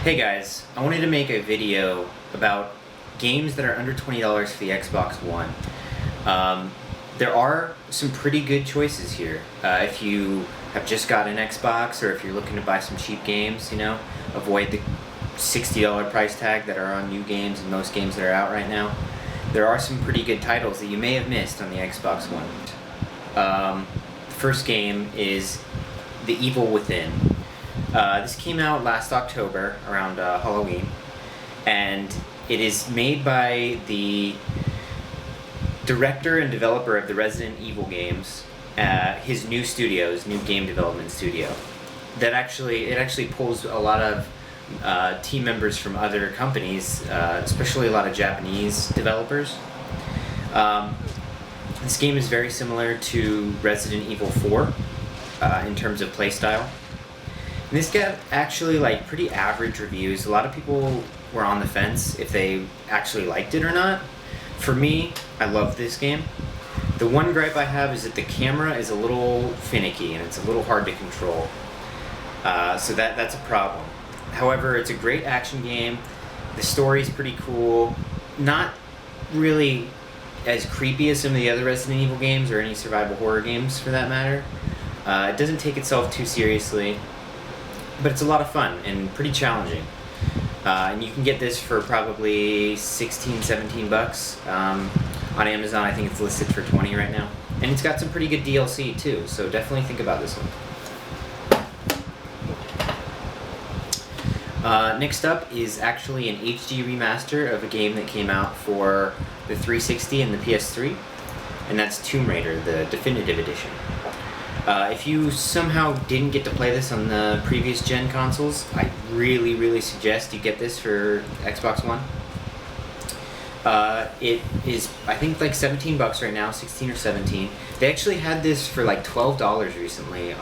Hey guys, I wanted to make a video about games that are under $20 for the Xbox One. There are some pretty good choices here. If you have just got an Xbox or if you're looking to buy some cheap games, avoid the $60 price tag that are on new games and most games that are out right now. There are some pretty good titles that you may have missed on the Xbox One. The first game is The Evil Within. This came out last October, around Halloween, and it is made by the director and developer of the Resident Evil games, his new game development studio. It actually pulls a lot of team members from other companies, especially a lot of Japanese developers. This game is very similar to Resident Evil 4 in terms of playstyle. And this got actually pretty average reviews. A lot of people were on the fence if they actually liked it or not. For me, I love this game. The one gripe I have is that the camera is a little finicky and it's a little hard to control. So that's a problem. However, it's a great action game. The story's pretty cool. Not really as creepy as some of the other Resident Evil games or any survival horror games for that matter. It doesn't take itself too seriously. But it's a lot of fun and pretty challenging. And you can get this for probably 16, 17 bucks. On Amazon, I think it's listed for 20 right now. And it's got some pretty good DLC too, so definitely think about this one. Next up is actually an HD remaster of a game that came out for the 360 and the PS3, and that's Tomb Raider, the Definitive Edition. If you somehow didn't get to play this on the previous gen consoles, I really suggest you get this for Xbox One. It is, I think, 17 bucks right now, 16 or 17. They actually had this for $12 recently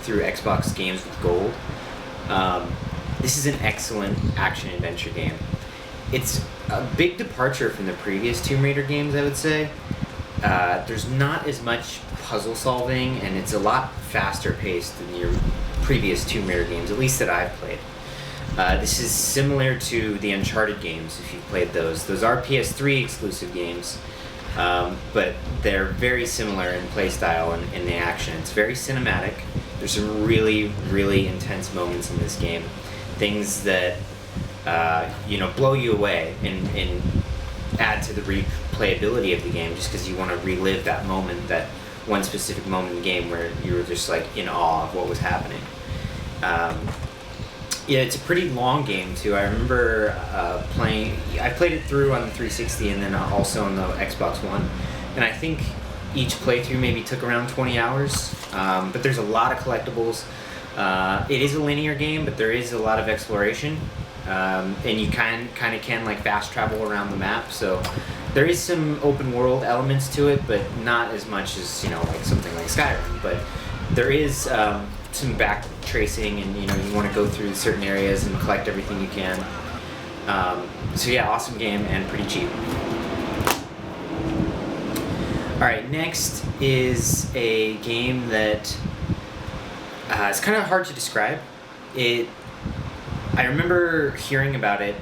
through Xbox Games with Gold. This is an excellent action-adventure game. It's a big departure from the previous Tomb Raider games, I would say. There's not as much puzzle solving, and it's a lot faster paced than your previous Tomb Raider games, at least that I've played. This is similar to the Uncharted games, if you've played those. Those are PS3 exclusive games, but they're very similar in playstyle and in the action. It's very cinematic. There's some really intense moments in this game. Things that blow you away and add to the replayability of the game just because you want to relive that moment, that one specific moment in the game where you were just in awe of what was happening. Yeah, it's a pretty long game too. I remember I played it through on the 360 and then also on the Xbox One, and I think each playthrough maybe took around 20 hours, but there's a lot of collectibles. It is a linear game, but there is a lot of exploration. And you kind of can fast travel around the map, so there is some open world elements to it, but not as much as something like Skyrim. But there is some back tracing, and you want to go through certain areas and collect everything you can. So yeah, awesome game and pretty cheap. All right, next is a game that it's kind of hard to describe. I remember hearing about it.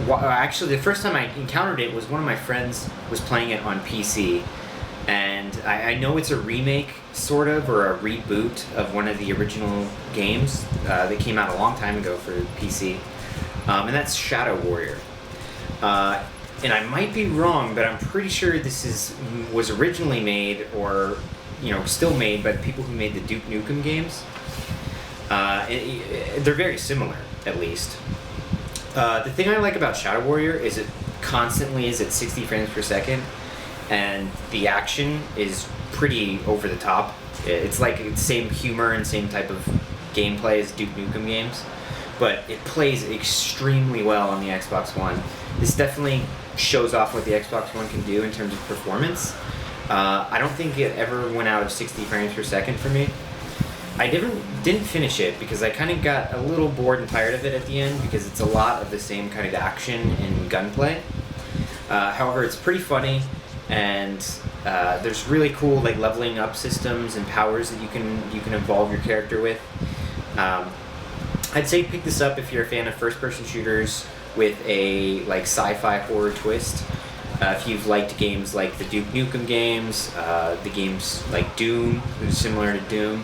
Actually, the first time I encountered it was one of my friends was playing it on PC, and I know it's a remake, sort of, or a reboot of one of the original games that came out a long time ago for PC, and that's Shadow Warrior. And I might be wrong, but I'm pretty sure this was originally made, or still made by the people who made the Duke Nukem games. They're very similar, at least. The thing I like about Shadow Warrior is it constantly is at 60 frames per second, and the action is pretty over the top. It's the same humor and same type of gameplay as Duke Nukem games, but it plays extremely well on the Xbox One. This definitely shows off what the Xbox One can do in terms of performance. I don't think it ever went out of 60 frames per second for me. I didn't finish it because I kind of got a little bored and tired of it at the end because it's a lot of the same kind of action and gunplay. However, it's pretty funny, and there's really cool leveling up systems and powers that you can evolve your character with. I'd say pick this up if you're a fan of first-person shooters with a like sci-fi horror twist. If you've liked games like the Duke Nukem games, the games like Doom, which is similar to Doom,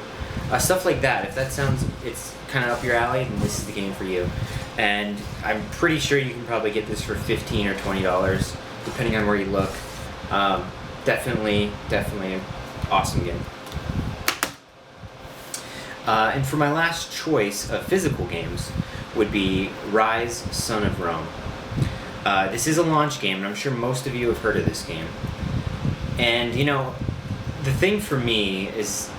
stuff like that. If that sounds, it's kind of up your alley, then this is the game for you. And I'm pretty sure you can probably get this for $15 or $20, depending on where you look. Definitely an awesome game. And for my last choice of physical games would be Rise: Son of Rome. This is a launch game, and I'm sure most of you have heard of this game. And, you know, the thing for me is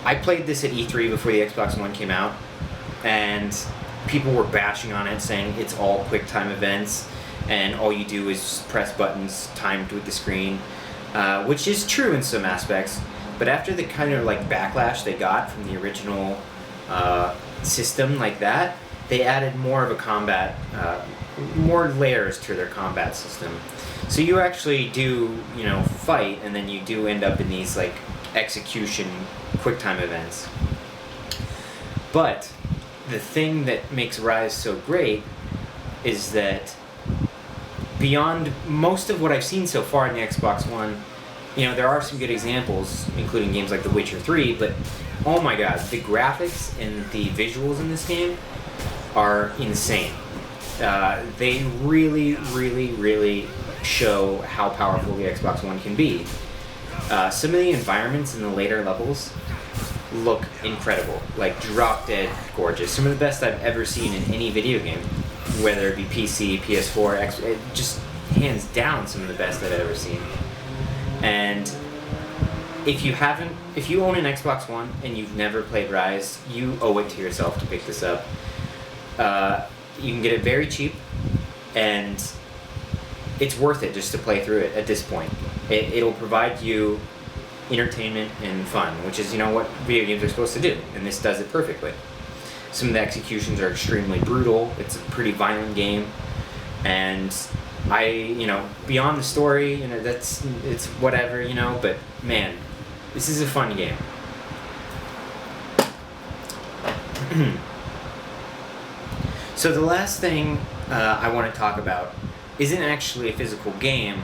I played this at E3 before the Xbox One came out, and people were bashing on it, saying it's all quick-time events, and all you do is press buttons timed with the screen, which is true in some aspects. But after the kind of like backlash they got from the original system like that, they added more of a combat, more layers to their combat system. So you actually do, you know, fight, and then you do end up in these like execution QuickTime events. But the thing that makes Rise so great is that beyond most of what I've seen so far in the Xbox One, you know, there are some good examples, including games like The Witcher 3, but oh my god, the graphics and the visuals in this game are insane. They really show how powerful the Xbox One can be. Some of the environments in the later levels look incredible, like drop dead gorgeous. Some of the best I've ever seen in any video game, whether it be PC, PS4, just hands down some of the best I've ever seen. And if you own an Xbox One and you've never played Rise, you owe it to yourself to pick this up. You can get it very cheap, and it's worth it just to play through it at this point. It'll provide you entertainment and fun, which is, you know, what video games are supposed to do, and this does it perfectly. Some of the executions are extremely brutal. It's a pretty violent game, and you know, beyond the story, you know, it's whatever, you know, but man, this is a fun game. So the last thing I want to talk about isn't actually a physical game.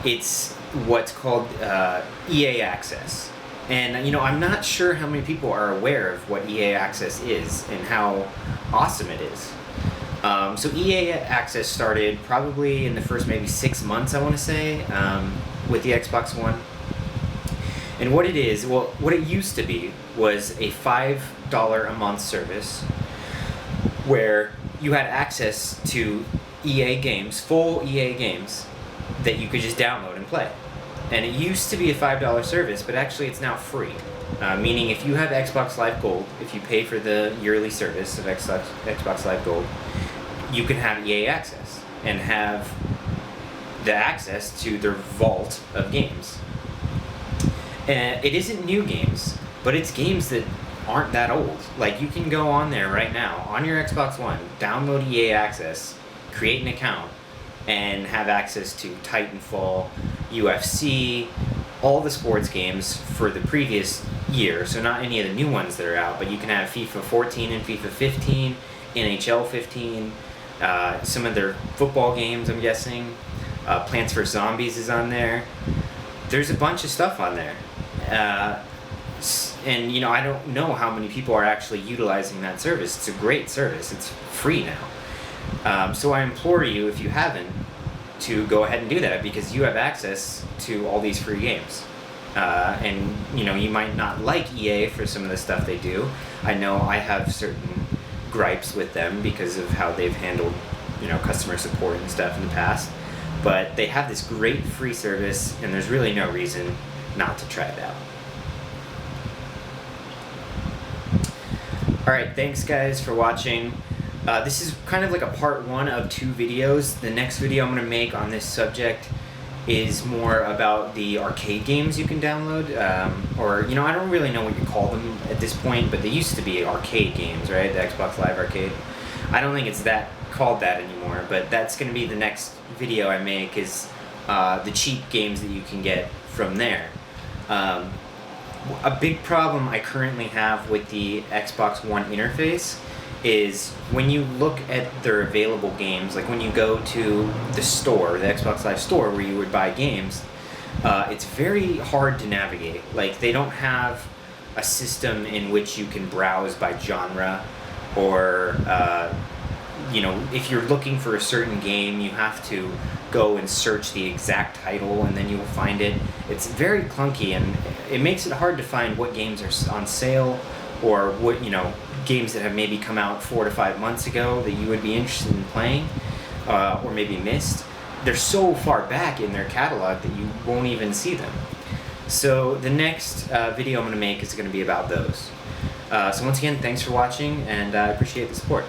It's what's called EA Access. And, you know, I'm not sure how many people are aware of what EA Access is and how awesome it is. So EA Access started probably in the first maybe 6 months, I want to say, with the Xbox One. And what it is, well, what it used to be was a $5 a month service where you had access to EA games, full EA games, that you could just download and play. And it used to be a $5 service, but actually it's now free. Meaning if you have Xbox Live Gold, if you pay for the yearly service of Xbox Live Gold, you can have EA Access and have the access to their vault of games. And it isn't new games, but it's games that aren't that old. Like, you can go on there right now, on your Xbox One, download EA Access, create an account, and have access to Titanfall, UFC, all the sports games for the previous year. So not any of the new ones that are out, but you can have FIFA 14 and FIFA 15, NHL 15, some of their football games, I'm guessing. Plants vs. Zombies is on there. There's a bunch of stuff on there. And, you know, I don't know how many people are actually utilizing that service. It's a great service. It's free now. So I implore you, if you haven't, to go ahead and do that, because you have access to all these free games. And, you know, you might not like EA for some of the stuff they do. I know I have certain gripes with them because of how they've handled, you know, customer support and stuff in the past. But they have this great free service, and there's really no reason not to try it out. Alright, thanks guys for watching. This is kind of like a part 1 of 2 videos. The next video I'm going to make on this subject is more about the arcade games you can download. Or, you know, I don't really know what you call them at this point, but they used to be arcade games, right? The Xbox Live Arcade. I don't think it's called that anymore, but that's going to be the next video I make, is the cheap games that you can get from there. A big problem I currently have with the Xbox One interface is when you look at their available games, like when you go to the store, the Xbox Live store where you would buy games, it's very hard to navigate. Like, they don't have a system in which you can browse by genre, or if you're looking for a certain game, you have to go and search the exact title and then you will find it. It's very clunky, and it makes it hard to find what games are on sale, or what games that have maybe come out 4 to 5 months ago that you would be interested in playing, or maybe missed. They're so far back in their catalog that you won't even see them. So the next video I'm going to make is going to be about those. So once again, thanks for watching, and I appreciate the support.